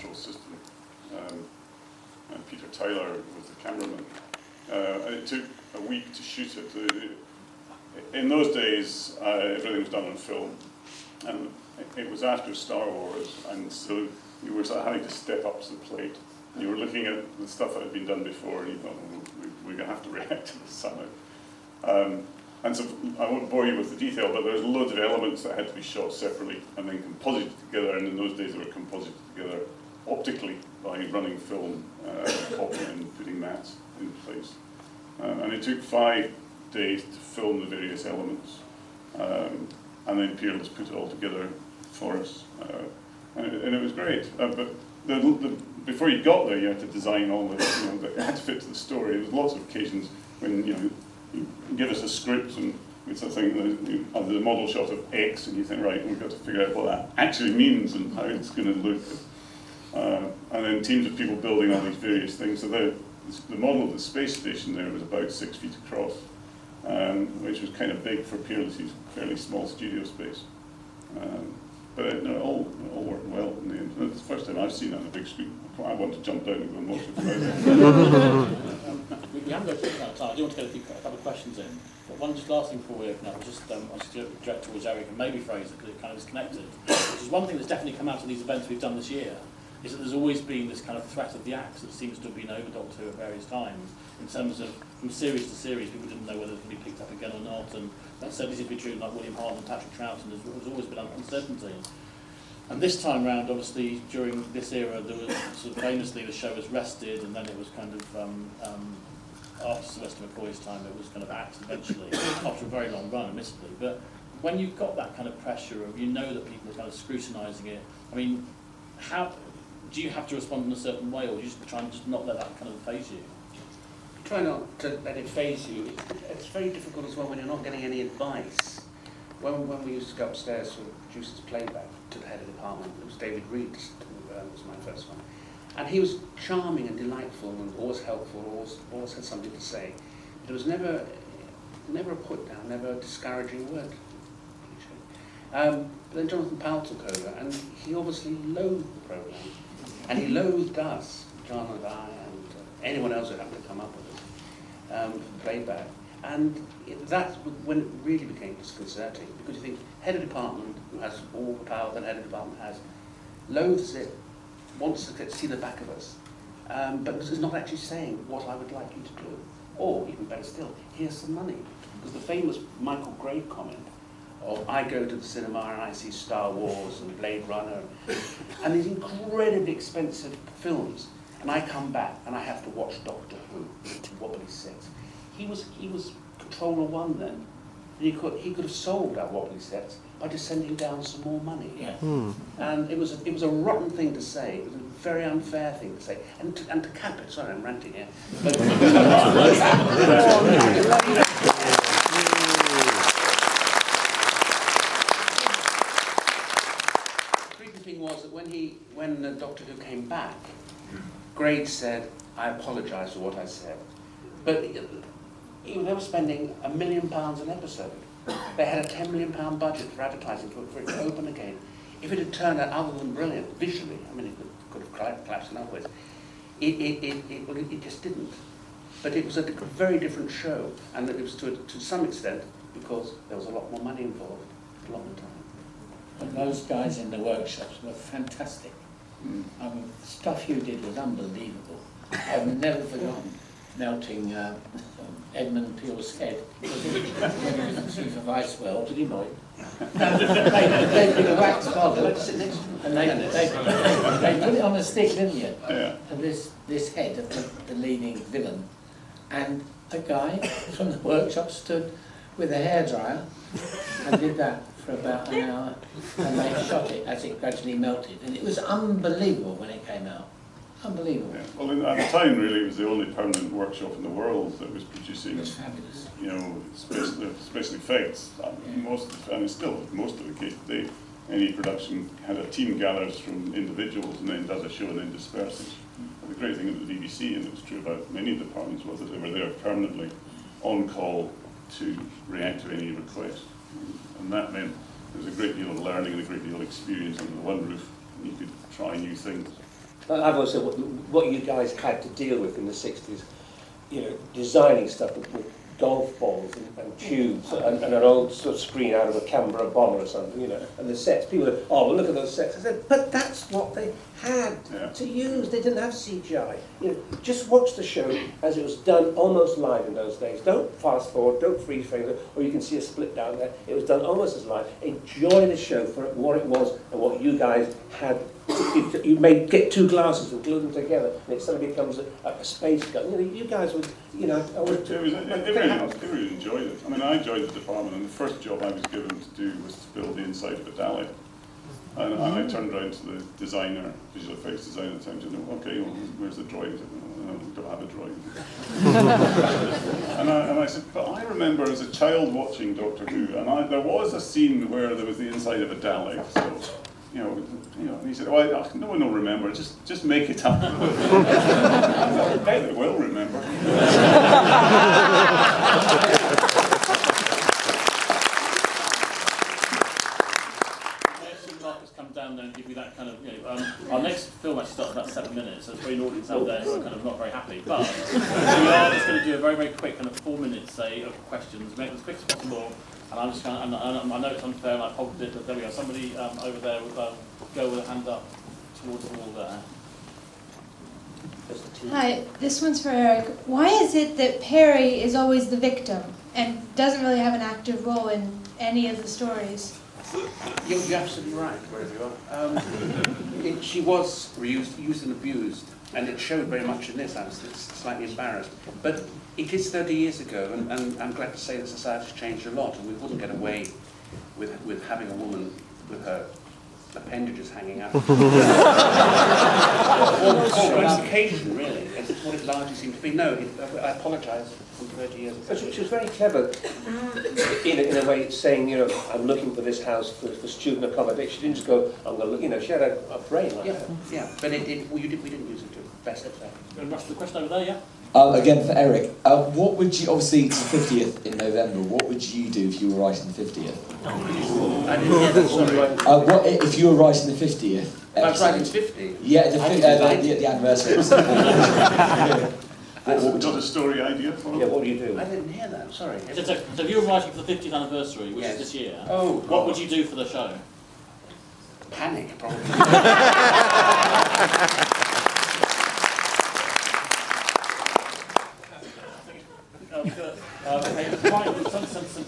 control system. And Peter Tyler was the cameraman. And it took a week to shoot it. In those days, everything was done on film. And it was after Star Wars, and so you were sort of having to step up to the plate. You were looking at the stuff that had been done before, and you thought, we're going to have to react to this somehow. And so I won't bore you with the detail, but there's loads of elements that had to be shot separately and then composited together, and in those days they were composited together optically by running film, copying and putting mats in place. And it took 5 days to film the various elements. And then Peerless put it all together for us. And it was great. But before you got there, you had to design all the, it had to fit to the story. There was lots of occasions when, you give us a script and it's a thing, the model shot of X, and you think, right, we've got to figure out what that actually means and how it's going to look. And then teams of people building all these various things. So the model of the space station there was about 6 feet across, which was kind of big for Peerless's fairly small studio space. But it all worked well in the end. It's the first time I've seen it on a big screen. I want to jump down and go and watch it. We haven't got too much time. I do want to get a couple of questions in. But one just last thing before we open up, just direct towards Eric and maybe Fraser, because it kind of is connected. Which is one thing that's definitely come out of these events we've done this year, is that there's always been this kind of threat of the axe that seems to have been overdone to at various times, in terms of from series to series, people didn't know whether it could be picked up again or not, and that certainly seems to be true, like William Hart and Patrick Troughton, there's always been uncertainty. And this time round, obviously, during this era, there was sort of famously the show was rested, and then it was kind of, after Sylvester McCoy's time, it was kind of axed eventually, after a very long run, admittedly. But when you've got that kind of pressure of, that people are kind of scrutinising it, I mean, how do you have to respond in a certain way, or do you just try and just not let that kind of phase you? Try not to let it phase you. It's very difficult as well when you're not getting any advice. When we used to go upstairs for producers' playback to the head of the department, it was David Reed, who was my first one. And he was charming and delightful and always helpful, always had something to say. But there was never a put down, never a discouraging word. But then Jonathan Powell took over, and he obviously loathed the programme. And he loathed us, John and I, and anyone else who happened to come up with it, for playback. And that's when it really became disconcerting, because you think, head of department, who has all the power that head of department has, loathes it, wants to see the back of us, but is not actually saying what I would like you to do. Or, even better still, here's some money. Because the famous Michael Gray comment of, I go to the cinema and I see Star Wars and Blade Runner, and these incredibly expensive films, and I come back and I have to watch Doctor Who, wobbly sets. He was Controller One then. He could have solved our wobbly sets by just sending down some more money. Yeah. And it was a rotten thing to say. It was a very unfair thing to say. And to cap it, sorry, I'm ranting here. But, the creepy thing was that when Doctor Who came back, Grade said, I apologise for what I said. But they were spending £1 million an episode. They had a £10 million budget for advertising for it to open again. If it had turned out other than brilliant, visually, I mean, it could have collapsed in other ways, it just didn't. But it was a very different show, and it was to some extent because there was a lot more money involved a lot of the time. And those guys in the workshops were fantastic. I mean, the stuff you did was unbelievable. I've never forgotten melting Edmund Peel's head when he was chief of Ice World. Did he know it? They did a wax model, and they put it on a stick, didn't you? Yeah. And this head of the leading villain, and a guy from the workshop stood with a hairdryer and did that for about an hour, and they shot it as it gradually melted, and it was unbelievable when it came out. Unbelievable. Yeah. Well, at the time, really, it was the only permanent workshop in the world that was producing, It was fabulous. special effects. Still most of the case today, any production had a team gathers from individuals and then does a show and then disperses. The great thing at the BBC, and it was true about many departments, was that they were there permanently, on call to react to any request. And that meant there was a great deal of learning and a great deal of experience under the one roof, and you could try new things. I've also what you guys had to deal with in the 60s, you know, designing stuff with golf balls and tubes and an old sort of screen out of a Canberra bomber or something, you know, and the sets. People go, oh, well, look at those sets. I said, but that's what they had to use. They didn't have CGI. You know, just watch the show as it was done almost live in those days. Don't fast forward, don't freeze frame it, or you can see a split down there. It was done almost as live. Enjoy the show for what it was and what you guys had. You may get two glasses and glue them together, and it suddenly becomes a space gun. You know, you guys would, you know, Everyone enjoyed it. I mean, I enjoyed the department, and the first job I was given to do was to build the inside of a Dalek. And I turned around to the designer, visual effects designer at the time, and said, okay, well, where's the drawing? I said, no, we don't have a drawing. and I said, but I remember as a child watching Doctor Who, and there was a scene where there was the inside of a Dalek, so, you know, and he said, well, no one will remember, just make it up. I bet they will remember. Down there and give you that kind of, you know, our next film actually starts in about 7 minutes, so there's probably an audience out there who are kind of not very happy, but we are just going to do a very, very quick kind of 4 minutes, say, of questions, make it as quick as possible, and I'm just kind of, I know it's unfair and I probably did, but there we go, somebody over there will go with a hand up towards the wall there. Hi, this one's for Eric. Why is it that Perry is always the victim and doesn't really have an active role in any of the stories? You're absolutely right, wherever you are. She was used and abused, and it showed very much in this. I was slightly embarrassed. But it is 30 years ago, and I'm glad to say that society's changed a lot, and we wouldn't get away with having a woman with her appendages hanging out. Or domestication, really. It's what it largely seemed to be. No, I apologise from 30 years ago. She was very clever in a way, saying, you know, I'm looking for this house for student accommodation. She didn't just go, I'm going to look, you know, she had a brain like that. Yeah, but we didn't use it to best effect. And that's the question over there, yeah? Again for Eric, what would you, obviously it's the 50th in November, what would you do if you were writing the 50th? I didn't hear that, sorry. What if you were writing the 50th? I was writing 50? Yeah, the anniversary. What got a story idea for it? Yeah, what do you do? I didn't hear that, sorry. So if you were writing for the 50th anniversary, which is this year, what would you do for the show? Panic, probably.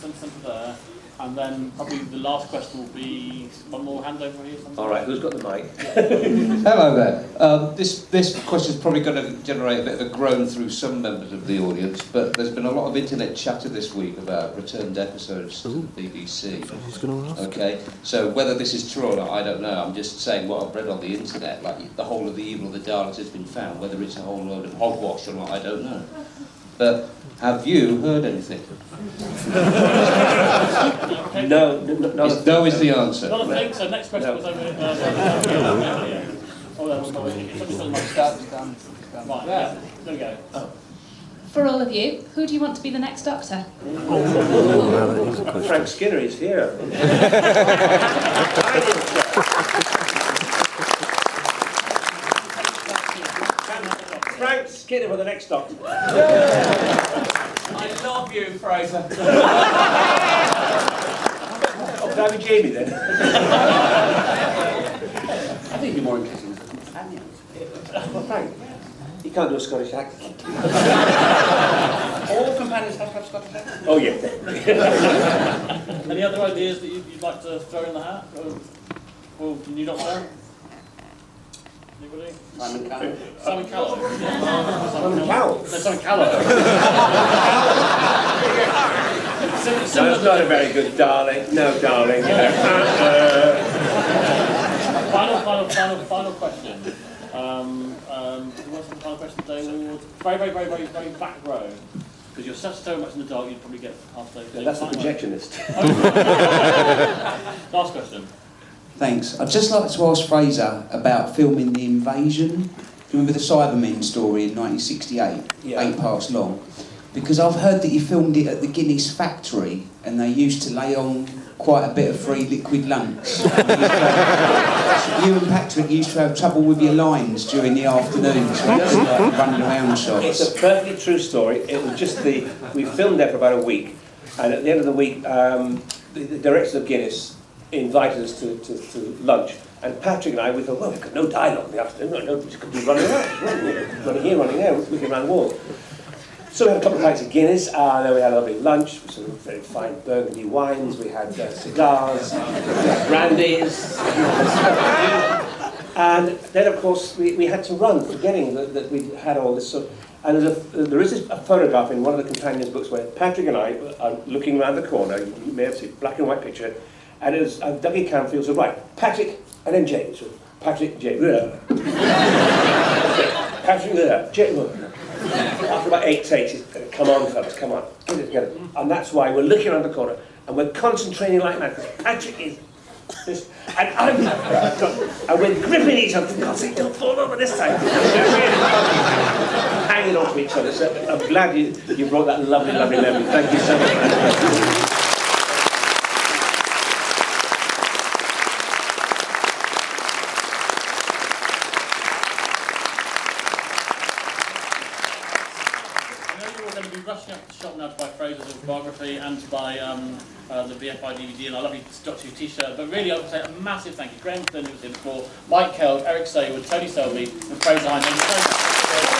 Something there, and then probably the last question will be one more hand over here. All right, who's got the mic? Hello there. This question is probably going to generate a bit of a groan through some members of the audience, but there's been a lot of internet chatter this week about returned episodes to the BBC. Okay, so whether this is true or not, I don't know. I'm just saying what I've read on the internet, like the whole of the evil of the Daleks has been found. Whether it's a whole load of hogwash or not, I don't know. But have you heard anything? No. No is the answer. Not a thing, so next question was over here. Right, yeah, there we go. For all of you, who do you want to be the next Doctor? Frank Skinner is here. Frank Skinner for the next Doctor. I love you, Fraser. Oh, can I be Jamie then? I think it'd be more interesting as a companion. Well, Frank, you can't do a Scottish accent. All companions have to have Scottish accent. Oh, yeah. Any other ideas that you'd like to throw in the hat? Or the new Doctor? Anybody? Simon Cowell. Simon Cowell. Simon Cowell? No, Simon Cowell. No, it's not a very good darling. No, darling. Final question. Who wants the final question today? Very back row. Because you're so much in the dark, you'd probably get half day. That's the projectionist. Last question. Thanks. I'd just like to ask Fraser about filming The Invasion. Do you remember the Cybermen story in 1968? Yeah. 8 parts long. because I've heard that you filmed it at the Guinness factory and they used to lay on quite a bit of free liquid lunch. You and Patrick used to have trouble with your lines during the afternoons, when it's like running around shots. It's a perfectly true story. It was just we filmed there for about a week, and at the end of the week, the directors of Guinness invited us to lunch. And Patrick and I, we thought, well, we've got no dialogue in the afternoon. No, we could be running around, running here, running there, looking around the wall. So we had a couple of pints of Guinness, and then we had a lovely lunch, some very fine Burgundy wines, we had cigars, brandies, and then of course we had to run, forgetting that we had all this sort of, and there is a photograph in one of the companions' books where Patrick and I are looking around the corner, you may have seen, black and white picture, and it was Dougie Camfield, so right, Patrick, and then James, so Patrick, James, Patrick, James, after about 8 takes, come on fellas, come on, get it together. And that's why we're looking around the corner and we're concentrating like that, because Patrick is this, and I'm and we're gripping each other, for God's sake, don't fall over this time. Hanging on to each other. So I'm glad you brought that lovely memory. Thank you so much. Rushing up to the shop now to buy Fraser's autobiography and to buy the BFI DVD, and I love your Doctor Who t-shirt. But really, I would say a massive thank you. Graham Flynn, who was here before, Mike Keld, Eric Saywood, Tony Selby, and Fraser Hine. Thank you so much.